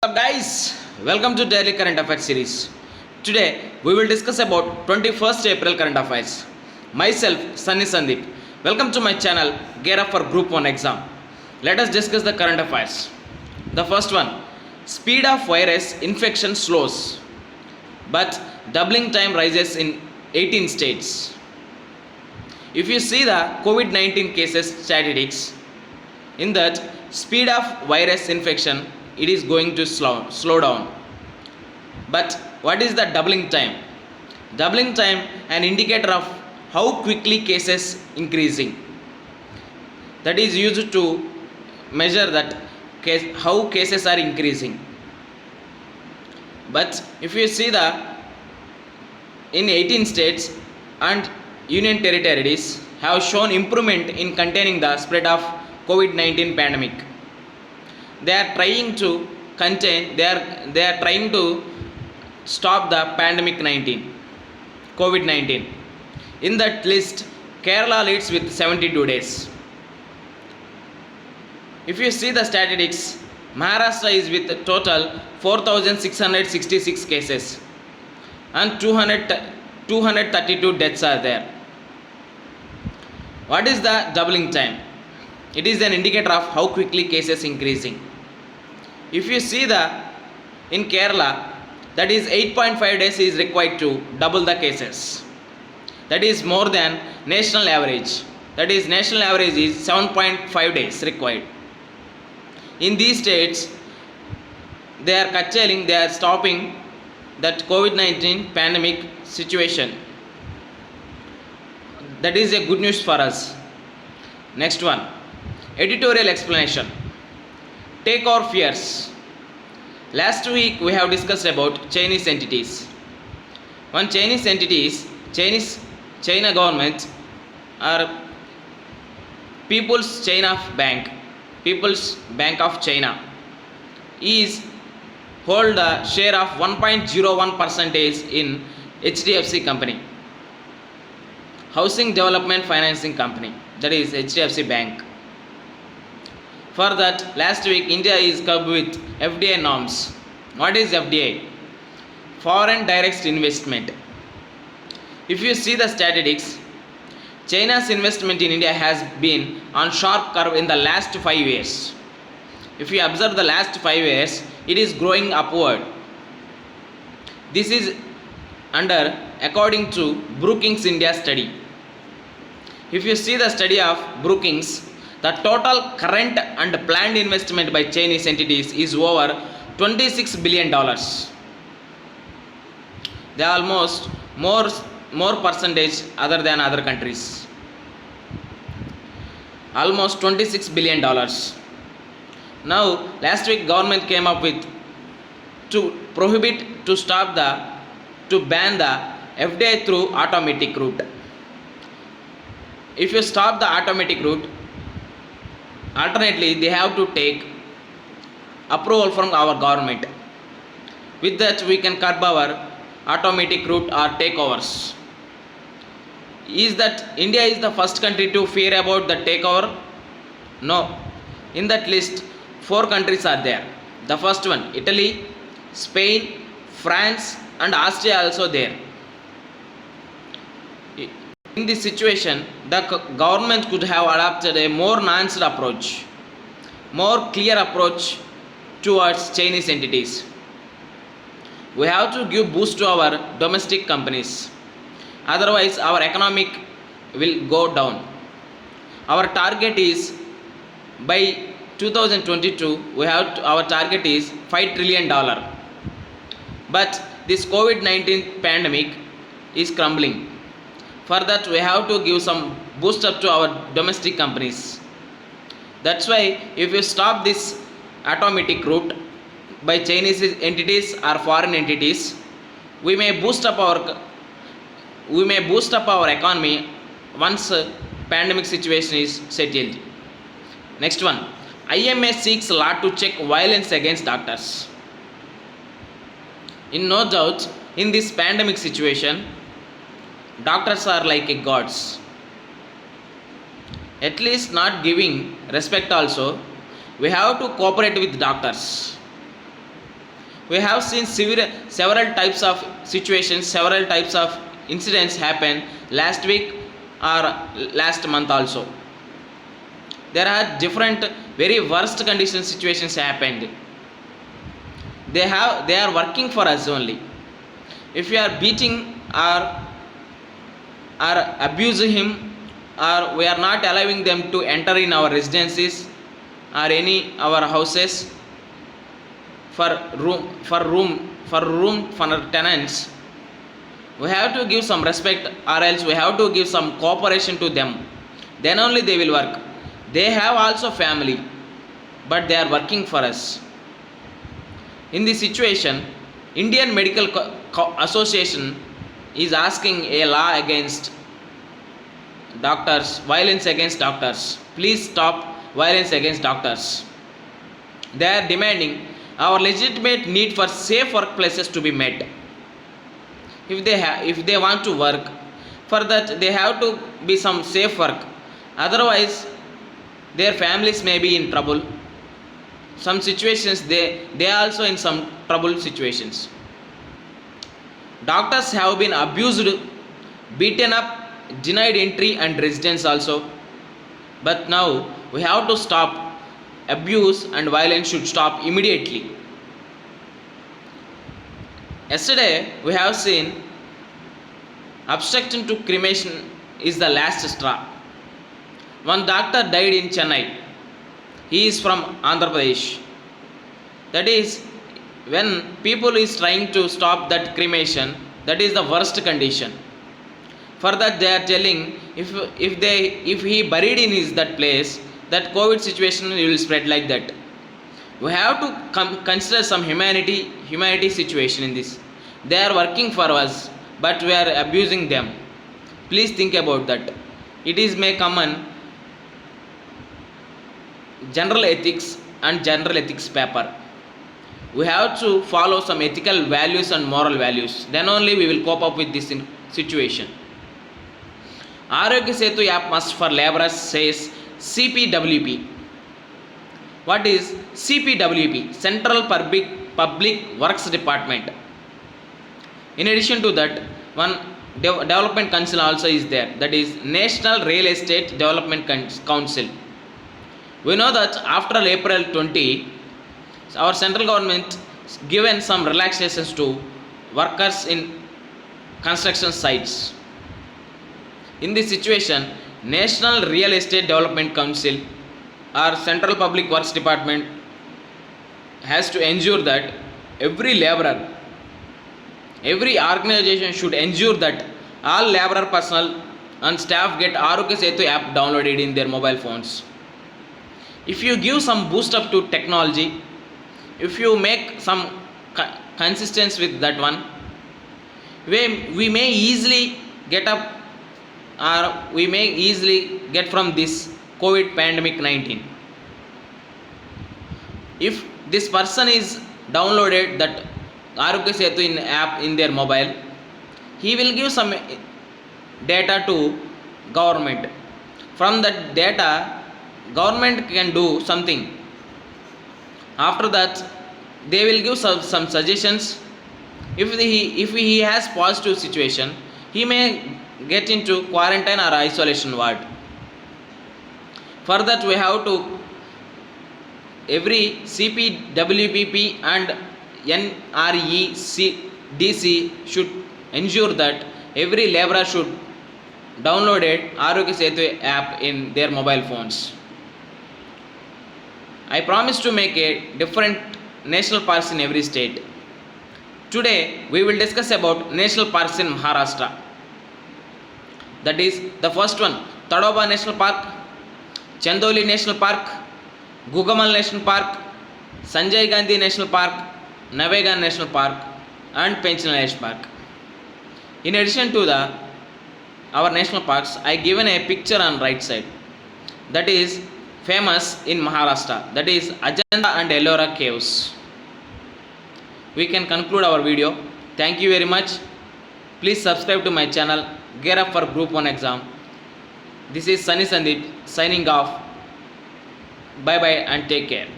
Up guys, welcome to Daily Current Affairs series. Today we will discuss about 21st April current affairs. Myself Sunny Sandeep. Welcome to my channel Gear Up for Group 1 exam. Let us discuss the current affairs. The first one, speed of virus infection slows but doubling time rises in 18 states. If you see the COVID-19 cases statistics, in that speed of virus infection it is going to slow down. But what is the doubling time? Doubling time an indicator of how quickly cases increasing. That is used to measure that how cases are increasing. But if you see the in 18 states and union territories have shown improvement in containing the spread of COVID-19 pandemic. They are trying to contain, they are trying to stop the pandemic COVID-19. In that list, Kerala leads with 72 days. If you see the statistics, Maharashtra is with a total 4,666 cases and 232 deaths are there. What is the doubling time? It is an indicator of how quickly cases increasing. If you see in Kerala, that is 8.5 days is required to double the cases. That is more than national average. That is national average is 7.5 days required. In these states, they are curtailing, they are stopping that COVID-19 pandemic situation. That is a good news for us. Next one, editorial explanation. Take our fears. Last week we have discussed about Chinese entities. One Chinese entities, China government or People's Bank of China is hold a share of 1.01% in HDFC company, Housing Development Financing Company, that is HDFC Bank. For that, last week India is covered with FDI norms. What is FDI? Foreign direct investment. If you see the statistics, China's investment in India has been on sharp curve in the last 5 years. If you observe the last 5 years, it is growing upward. This is according to Brookings India study. If you see the study of Brookings, the total current and planned investment by Chinese entities is over $26 billion. They are almost more percentage other than other countries. Almost $26 billion. Now, last week government came up with to ban the FDI through automatic route. If you stop the automatic route, alternately they have to take approval from our government. With that we can curb our automatic route or takeovers. Is that India is the first country to fear about the takeover? No. In that list 4 countries are there. The first one, Italy, Spain, France and Austria also there. In this situation, the government could have adopted a more nuanced approach, more clear approach towards Chinese entities. We have to give boost to our domestic companies. Otherwise, our economic will go down. Our target is by 2022, our target is $5 trillion. But this COVID-19 pandemic is crumbling. For that, we have to give some boost up to our domestic companies. That's why if you stop this automatic route by Chinese entities or foreign entities, we may boost up our economy once pandemic situation is settled. Next one, IMA seeks law to check violence against doctors. In no doubt, in this pandemic situation, doctors are like gods. At least not giving respect also, we have to cooperate with doctors. We have seen several types of situations, several types of incidents happen last week or last month also. There are different very worst condition situations happened. They are working for us only. If you are beating or abusing him, or we are not allowing them to enter in our residences or any our houses for room for tenants, we have to give some respect, or else we have to give some cooperation to them. Then only they will work. They have also family, but they are working for us. In this situation, Indian Medical Association is asking a law against doctors, violence against doctors. Please stop violence against doctors. They are demanding our legitimate need for safe workplaces to be met. If they want to work, for that they have to be some safe work. Otherwise, their families may be in trouble. Some situations they are also in some trouble situations. Doctors have been abused, beaten up, denied entry and residence also. But now we have to stop. Abuse and violence should stop immediately. Yesterday we have seen obstruction to cremation is the last straw. One doctor died in Chennai. He is from Andhra Pradesh. That is, when people is trying to stop that cremation, that is the worst condition. For that they are telling, if he buried in his that place, that COVID situation will spread like that. We have to consider some humanity situation in this. They are working for us, but we are abusing them. Please think about that. It is may common general ethics and general ethics paper. We have to follow some ethical values and moral values. Then only we will cope up with this situation. Arogya Setu app must for laborers, says CPWP. What is CPWP? Central Public Works Department. In addition to that, one development council also is there. That is National Real Estate Development Council. We know that after April 20, our central government given some relaxations to workers in construction sites. In this situation, National Real Estate Development Council or Central Public Works Department has to ensure that every laborer, every organization should ensure that all laborer personnel and staff get Arogya Setu app downloaded in their mobile phones. If you give some boost up to technology, if you make some consistency with that one, we may easily get up, or we may easily get from this COVID pandemic 19. If this person is downloaded that Arogya Setu in app in their mobile, he will give some data to government. From that data, government can do something. After that, they will give some suggestions. If he has positive situation, he may get into quarantine or isolation ward. For that, we have to every CPWPP and NRECDC should ensure that every laborer should download Arogya Setu app in their mobile phones. I promise to make a different national parks in every state. Today we will discuss about national parks in Maharashtra. That is the first one, Tadoba National Park, Chandoli National Park, Gugamal National Park, Sanjay Gandhi National Park, Navegan National Park and Penchala National Park. In addition to our national parks, I given a picture on right side that is famous in Maharashtra, that is Ajanta and Ellora caves. We can conclude our video. Thank you very much. Please subscribe to my channel, Gear Up for Group 1 exam. This is Sunny Sandeep signing off. Bye bye and take care.